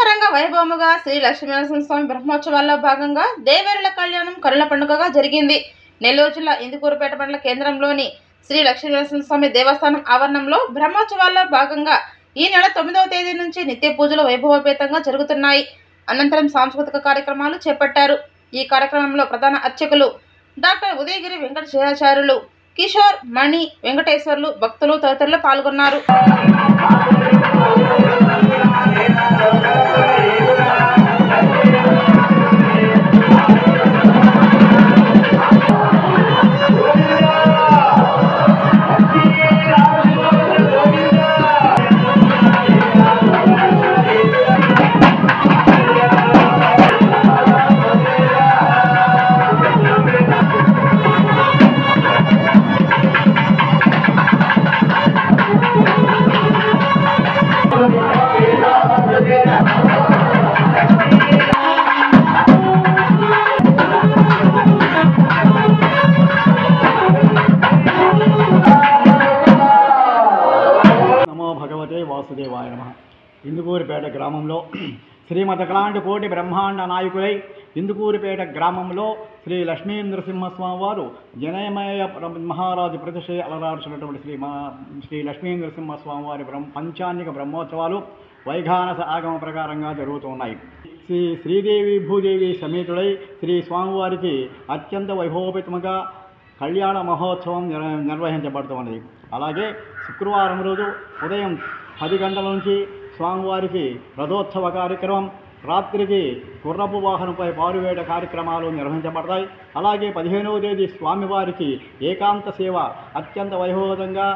అంగరంగ వైభవముగా శ్రీ లక్ష్మీనరసింహస్వామి బ్రహ్మోత్సవాల్లో భాగంగా దేవేరుల కళ్యాణం కరుల పండుగగా జరిగింది. నెల్లూరు జిల్లా ఇందుకూరుపేట మండల కేంద్రంలోని శ్రీ లక్ష్మీనరసింహస్వామి దేవస్థానం ఆవరణంలో బ్రహ్మోత్సవాల్లో భాగంగా ఈ నెల 9వ తేదీ నుంచి నిత్య పూజలు వైభవోపేతంగా జరుగుతున్నాయి. అనంతరం సాంస్కృతిక కార్యక్రమాలు చేపట్టారు. ఈ కార్యక్రమంలో ప్రధాన అర్చకులు డాక్టర్ ఉదయగిరి వెంకట శేషాచార్యులు, కిషోర్, మణి, వెంకటేశ్వర్లు, భక్తులు తదితరులు పాల్గొన్నారు. వాసుదేవాయ నమః. ఇందుకూరుపేట గ్రామంలో శ్రీమతకలాంటి కోటి బ్రహ్మాండ నాయకులై ఇందుకూరుపేట గ్రామంలో శ్రీ లక్ష్మీ నరసింహస్వామి వారు జనమేయ మహారాజు ప్రతిష్ఠ అలరార్చినటువంటి శ్రీ లక్ష్మీ నరసింహస్వామి వారి పంచాంగిక బ్రహ్మోత్సవాలు వైఘానస ఆగమ ప్రకారంగా జరుగుతున్నాయి. శ్రీదేవి భూదేవి సమేతుడై శ్రీ స్వామివారికి అత్యంత వైభవోపేతముగా కళ్యాణ మహోత్సవం నిర్వహించబడుతున్నది. అలాగే శుక్రవారం రోజు ఉదయం 10 గంటల నుంచి స్వామివారికి రథోత్సవ కార్యక్రమం, రాత్రికి గుర్రపు వాహనంపై పారువేట కార్యక్రమాలు నిర్వహించబడతాయి. అలాగే 15వ తేదీ స్వామివారికి ఏకాంత సేవ అత్యంత వైభవంగా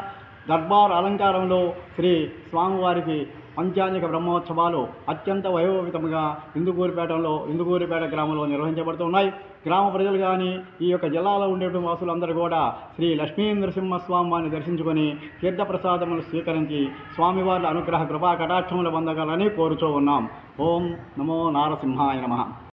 దర్బార్ అలంకారంలో శ్రీ స్వామివారికి పంచాంగిక బ్రహ్మోత్సవాలు అత్యంత వైభవితముగా ఇందుకూరుపేట గ్రామంలో నిర్వహించబడుతున్నాయి. గ్రామ ప్రజలు కానీ ఈ యొక్క జిల్లాలో ఉండేటువంటి వాసులందరూ కూడా శ్రీ లక్ష్మీ నరసింహస్వామి వారిని దర్శించుకొని తీర్థప్రసాదములు స్వీకరించి స్వామివారి అనుగ్రహ కృపా కటాక్షములు పొందగలని కోరుచూ ఉన్నాం. ఓం నమో నారసింహాయ నమః.